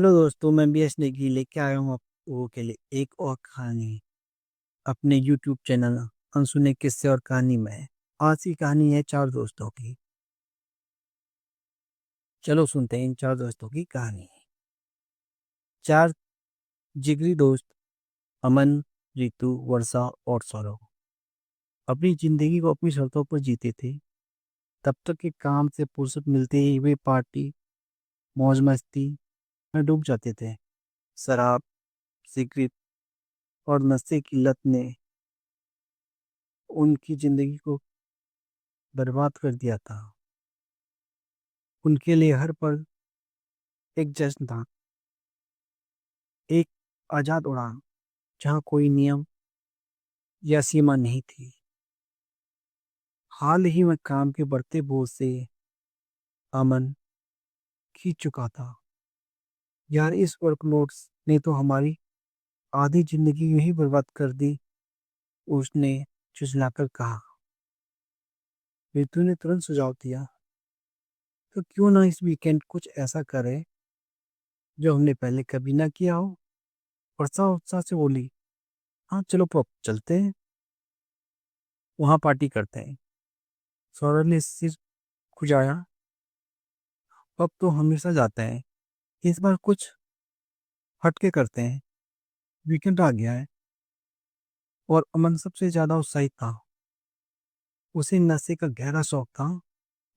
Hello दोस्तों, मैं B S Negi लेके आया हूँ आप लोगों के लिए एक और कहानी अपने यूट्यूब चैनल अनसुने किस्से और कहानी में। आज की कहानी है चार दोस्तों की। चलो सुनते हैं इन चार दोस्तों की कहानी। चार जिगरी दोस्त अमन, रितु, वर्षा और सौरभ अपनी जिंदगी को अपनी शर्तों पर जीते थे। तब तक के काम से फुर्सत मिलते ही वे पार्टी, मौज मस्ती में डूब जाते थे। शराब, सिगरेट और नशे की लत ने उनकी जिंदगी को बर्बाद कर दिया था। उनके लिए हर पल एक जश्न था, एक आजाद उड़ान जहाँ कोई नियम या सीमा नहीं थी। हाल ही में काम के बढ़ते बोझ से अमन खींच चुका था। यार, इस वर्कलोड ने तो हमारी आधी जिंदगी यूं ही बर्बाद कर दी, उसने झुंझलाकर कहा। रितु ने तुरंत सुझाव दिया, तो क्यों ना इस वीकेंड कुछ ऐसा करे जो हमने पहले कभी ना किया हो। वर्षा उत्साह से बोली, हाँ चलो पप चलते हैं, वहाँ पार्टी करते हैं। सौरभ ने सिर खुजाया, पब तो हमेशा जाते हैं, इस बार कुछ हटके करते हैं, वीकेंड आ गया है। और अमन सबसे ज्यादा उत्साहित था। उसे नशे का गहरा शौक था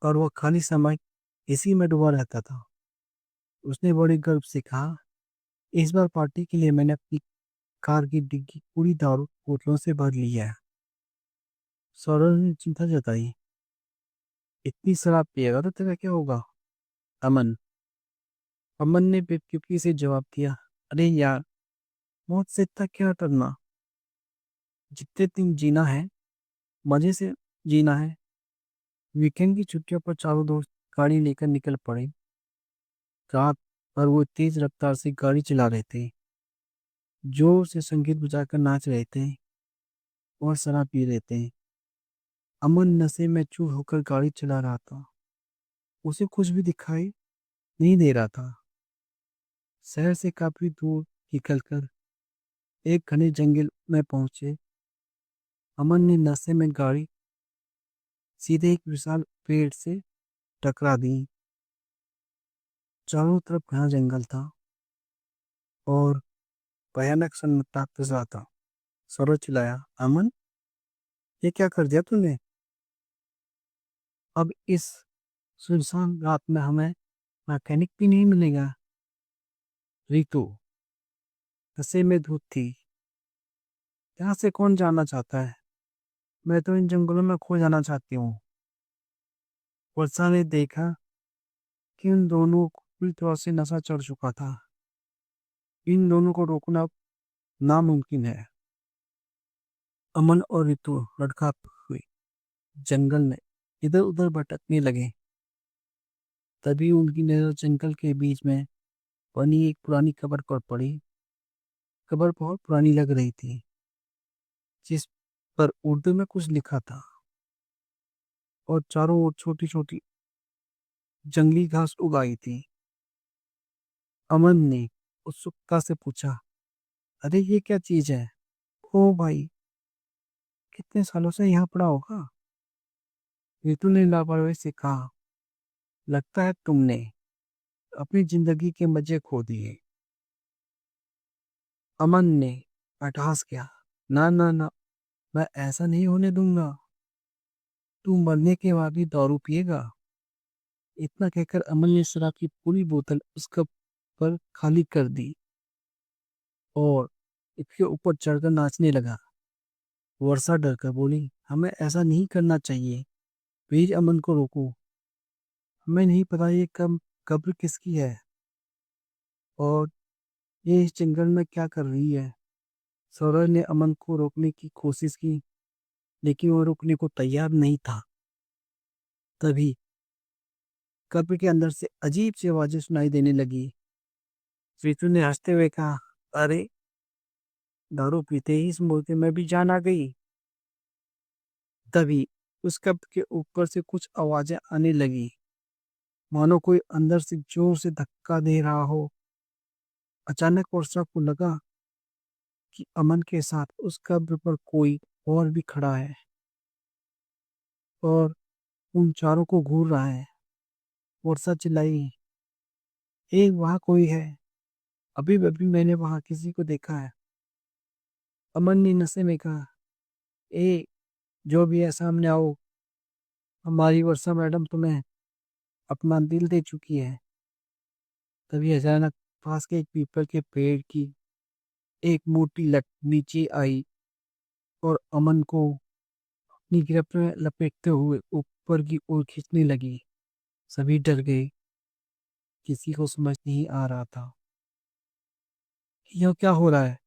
और वह खाली समय इसी में डूबा रहता था। उसने बड़े गर्व से कहा, इस बार पार्टी के लिए मैंने अपनी कार की डिग्गी पूरी दारू बोतलों से भर ली है। सौरभ ने चिंता जताई, इतनी शराब पिएगा तो तेरा क्या होगा। अमन अमन ने बेवकूफी से जवाब दिया, अरे यार, मौत से इतना क्या डरना, जितने दिन जीना है मजे से जीना है। वीकेंड की छुट्टियों पर चारों दोस्त गाड़ी लेकर निकल पड़े। रात भर वो तेज रफ्तार से गाड़ी चला रहे थे, जोर से संगीत बजाकर नाच रहे थे और शराब पी रहे थे। अमन नशे में चूर होकर गाड़ी चला रहा था। उसे कुछ भी दिखाई नहीं दे रहा था। शहर से काफी दूर निकलकर एक घने जंगल में पहुंचे। अमन ने नशे में गाड़ी सीधे एक विशाल पेड़ से टकरा दी। चारों तरफ घना जंगल था और भयानक सन्नाटा फैला था। सरोज चिल्लाया, अमन, ये क्या कर दिया तूने। अब इस सुनसान रात में हमें मैकेनिक भी नहीं मिलेगा। रितु नशे में धूत थी, यहाँ से कौन जाना चाहता है, मैं तो इन जंगलों में खो जाना चाहती हूँ। वर्षा ने देखा कि उन दोनों को पूरी तरह से नशा चढ़ चुका था। इन दोनों को रोकना नामुमकिन है। अमन और रितु लड़खड़ाते हुए जंगल में इधर उधर भटकने लगे। तभी उनकी नजर जंगल के बीच में बनी एक पुरानी कब्र पर पड़ी। कब्र बहुत पुरानी लग रही थी, जिस पर उर्दू में कुछ लिखा था और चारों ओर छोटी छोटी जंगली घास उगाई थी। अमन ने उत्सुकता से पूछा, अरे ये क्या चीज है। ओ भाई, कितने सालों से यहाँ पड़ा होगा। रितु ने लापरवाही से कहा, लगता है तुमने अपनी जिंदगी के मजे खो दिए। अमन ने अट्टहास किया, ना ना ना, मैं ऐसा नहीं होने दूंगा। तू मरने के बाद भी दारू पिएगा। इतना कहकर अमन ने शराब की पूरी बोतल उस कप पर खाली कर दी और इसके ऊपर चढ़कर नाचने लगा। वर्षा डर कर बोली, हमें ऐसा नहीं करना चाहिए, प्लीज अमन को रोको। हमें नहीं पता ये कब कब्र किसकी है और ये इस जंगल में क्या कर रही है। सौरभ ने अमन को रोकने की कोशिश की, लेकिन वो रुकने को तैयार नहीं था। तभी कब्र के अंदर से अजीब सी आवाजें सुनाई देने लगी। रितु ने हंसते हुए कहा, अरे, दारू पीते ही इस मूर्ति में भी जान आ गई। तभी उस कब्र के ऊपर से कुछ आवाजें आने लगी, मानो कोई अंदर से जोर से धक्का दे रहा हो। अचानक वर्षा को लगा कि अमन के साथ उस कब्र पर कोई और भी खड़ा है और उन चारों को घूर रहा है। वर्षा चिल्लाई, ए वहाँ कोई है। अभी अभी मैंने वहाँ किसी को देखा है। अमन ने नशे में कहा, ए जो भी है सामने आओ। हमारी वर्षा मैडम तुम्हें अपना दिल दे चुकी है। तभी अचानक पास के एक पीपल के पेड़ की एक मोटी लट नीचे आई और अमन को अपनी गिरफ्त में लपेटते हुए ऊपर की ओर खींचने लगी। सभी डर गए। किसी को समझ नहीं आ रहा था कि यह क्या हो रहा है।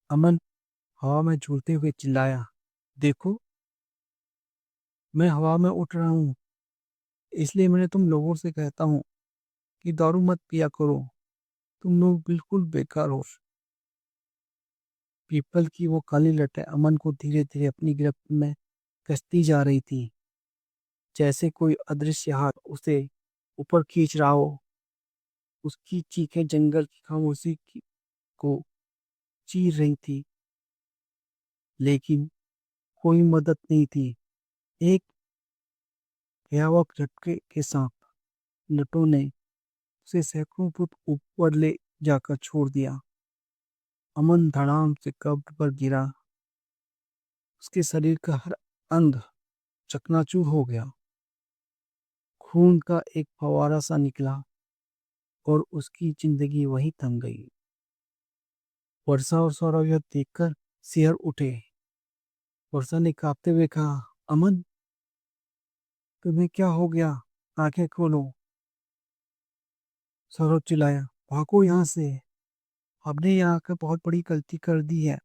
अमन हवा में झूलते हुए चिल्लाया, देखो मैं हवा में उठ रहा हूँ। इसलिए मैंने तुम लोगों से कहता हूँ कि दारू मत पिया करो। तुम लोग बिल्कुल बेकार हो। पीपल की वो काली लटें अमन को धीरे धीरे अपनी गिरफ्त में कसती जा रही थी, जैसे कोई अदृश्य हाथ उसे ऊपर खींच रहा हो। उसकी चीखें जंगल की को चीर रही थी, लेकिन कोई मदद नहीं थी। एक भयावह झटके के साथ लटों ने उसे सैकड़ों फुट ऊपर ले जाकर छोड़ दिया। अमन धड़ाम से कब्र पर गिरा। उसके शरीर का हर अंग चकनाचूर हो गया। खून का एक फवारा सा निकला और उसकी जिंदगी वहीं थम गई। वर्षा और सौरभ यह देखकर सिहर उठे। वर्षा ने कांपते हुए कहा, अमन तुम्हें क्या हो गया? आंखें खोलो। सौरभ चिल्लाया, भागो यहाँ से। हमने यहाँ आकर बहुत बड़ी गलती कर दी है।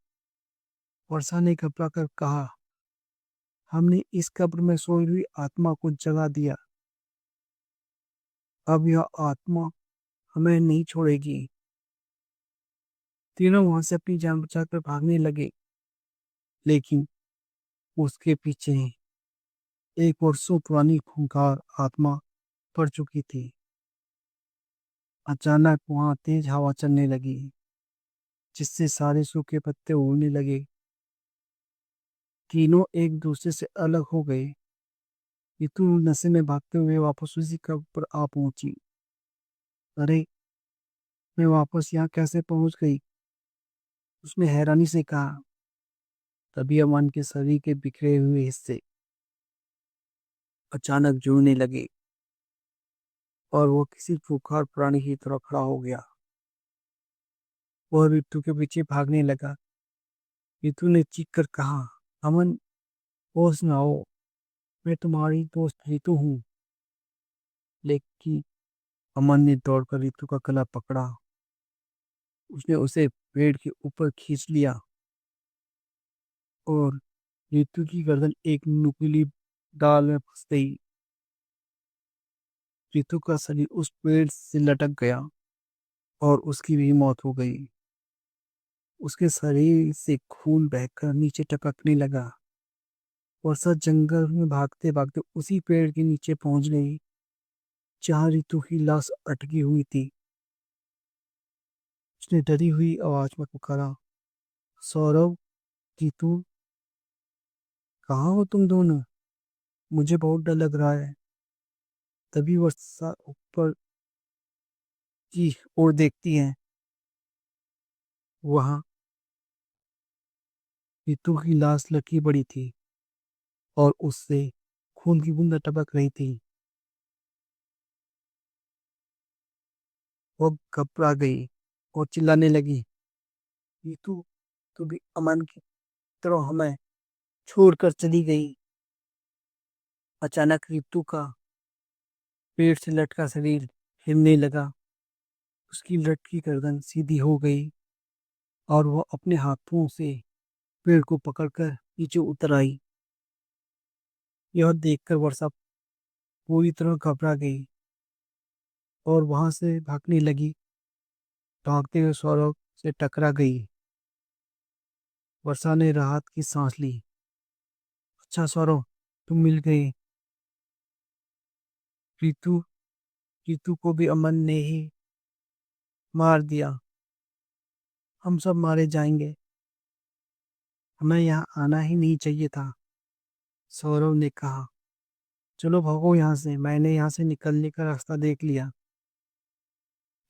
वर्षा ने घबरा कर कहा, हमने इस कब्र में सोई हुई आत्मा को जगा दिया। अब यह आत्मा हमें नहीं छोड़ेगी। तीनों वहां से अपनी जान बचाकर भागने लगे, लेकिन उसके पीछे एक वर्षों पुरानी खूंखार आत्मा पड़ चुकी थी। अचानक वहां तेज हवा चलने लगी, जिससे सारे सूखे पत्ते उड़ने लगे। तीनों एक दूसरे से अलग हो गए। ऋतु नशे में भागते हुए वापस उसी कब्र पर आ पहुंची। अरे मैं वापस यहाँ कैसे पहुंच गई? उसने हैरानी से कहा। तभी अमन के शरीर के बिखरे हुए हिस्से अचानक जुड़ने लगे और वो किसी खूंखार प्राणी की तरह खड़ा हो गया। वह ऋतु के पीछे भागने लगा। ऋतु ने चीख कर कहा, अमन होश में आओ, मैं तुम्हारी दोस्त ऋतु हूँ। लेकिन अमन ने दौड़कर ऋतु का गला पकड़ा। उसने उसे पेड़ के ऊपर खींच लिया और ऋतु की गर्दन एक नुकीली डाल में फंस गई। ऋतु का शरीर उस पेड़ से लटक गया और उसकी भी मौत हो गई। उसके शरीर से खून बहकर नीचे टपकने लगा। वर्षा जंगल में भागते भागते उसी पेड़ के नीचे पहुंच गई, जहां ऋतु की लाश अटकी हुई थी। उसने डरी हुई आवाज में पुकारा, सौरभ, ऋतु, कहाँ हो तुम दोनों? मुझे बहुत डर लग रहा है। तभी वर्षा ऊपर की ओर देखती है। वहां ऋतु की लाश लटकी पड़ी थी और उससे खून की बूंदें टपक रही थी। वो घबरा गई और चिल्लाने लगी, ऋतु, तू भी अमन की तरह हमें छोड़कर चली गई। अचानक ऋतु का पेड़ से लटका शरीर हिलने लगा। उसकी लटकी गर्दन सीधी हो गई और वह अपने हाथों से पेड़ को पकड़कर नीचे उतर आई। यह देखकर वर्षा पूरी तरह घबरा गई और वहां से भागने लगी। भागते हुए सौरभ से टकरा गई। वर्षा ने राहत की सांस ली। अच्छा सौरभ, तुम मिल गए। ऋतु ऋतु को भी अमन ने ही मार दिया, हम सब मारे जाएंगे, हमें यहाँ आना ही नहीं चाहिए था। सौरव ने कहा। चलो भागो यहाँ से, मैंने यहाँ से निकलने का रास्ता देख लिया,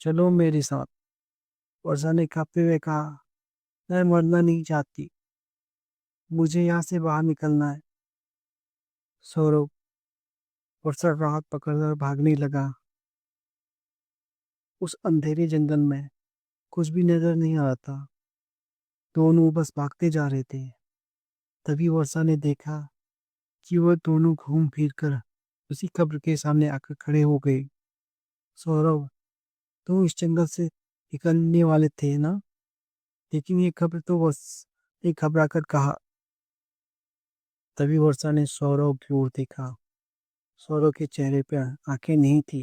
चलो मेरे साथ। वर्षा ने कांपते हुए कहा, मैं मरना नहीं चाहती, मुझे यहाँ से बाहर निकलना है। सौरव वर्षा का हाथ पकड़कर भागने लगा। उस अंधेरे जंगल में कुछ भी नजर नहीं आ रहा था, दोनों बस भागते जा रहे थे। तभी वर्षा ने देखा कि वह दोनों घूम फिर कर उसी कब्र के सामने आकर खड़े हो गए। सौरव, तुम इस जंगल से निकलने वाले थे ना? लेकिन ये कब्र तो बस, एक घबरा कर कहा। तभी वर्षा ने सौरव की ओर देखा। सौरव के चेहरे पर आंखें नहीं थी।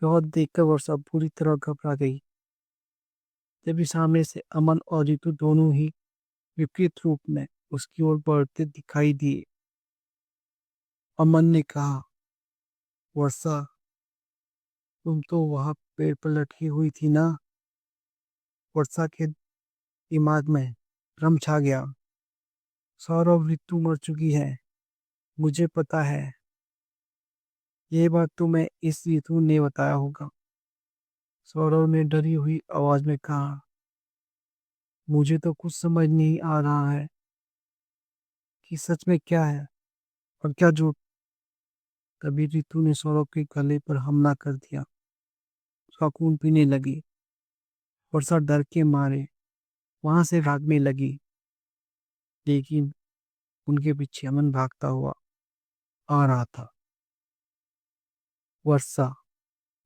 बहुत देखकर वर्षा पूरी तरह घबरा गई। तभी सामने से अमन और रितु दोनों ही विपरीत रूप में उसकी ओर बढ़ते दिखाई दिए। अमन ने कहा, वर्षा, तुम तो वहां पेड़ पर लटकी हुई थी ना? वर्षा के दिमाग में भ्रम छा गया। सौरभ, रितु मर चुकी है, मुझे पता है। ये बात तुम्हें इस रितु ने बताया होगा। सौरभ ने डरी हुई आवाज में कहा, मुझे तो कुछ समझ नहीं आ रहा है कि सच में क्या है और क्या झूठ। तभी रितु ने सौरभ के गले पर हमला कर दिया। उसका खून पीने लगी। वर्षा डर के मारे वहां से भागने लगी, लेकिन उनके पीछे अमन भागता हुआ आ रहा था। वर्षा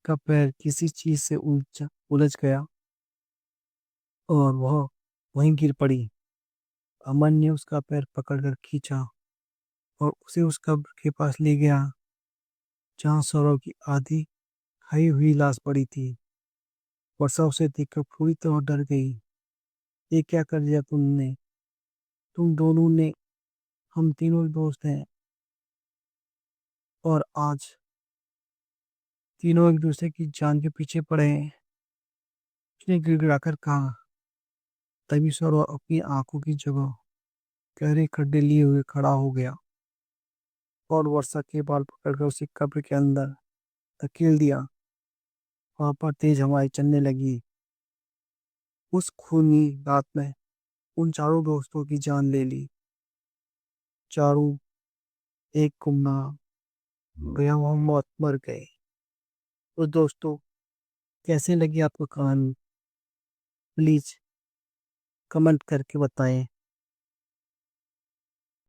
का पैर किसी चीज से उलझ गया और वह वहीं गिर पड़ी। अमन ने उसका पैर पकड़कर खींचा और उसे उस कब्र के पास ले गया जहां सौरव की आधी खाई हुई लाश पड़ी थी। वर्षा उसे देखकर पूरी तरह डर गई। ये क्या कर दिया तुमने? तुम दोनों ने, हम तीनों दोस्त हैं और आज तीनों एक दूसरे की जान के पीछे पड़े हैं, उसने गिड़गिड़ाकर कहा। तभी सौरव अपनी आंखों की जगह गहरे खड्डे लिए हुए खड़ा हो गया और वर्षा के बाल पकड़कर उसे कब्र के अंदर धकेल दिया। वहां पर तेज हवाएं चलने लगी। उस खूनी रात में उन चारों दोस्तों की जान ले ली। चारों एक गुमनाम भयावह मौत मर गए। तो दोस्तों, कैसे लगी आपको कहानी? प्लीज कमेंट करके बताएं।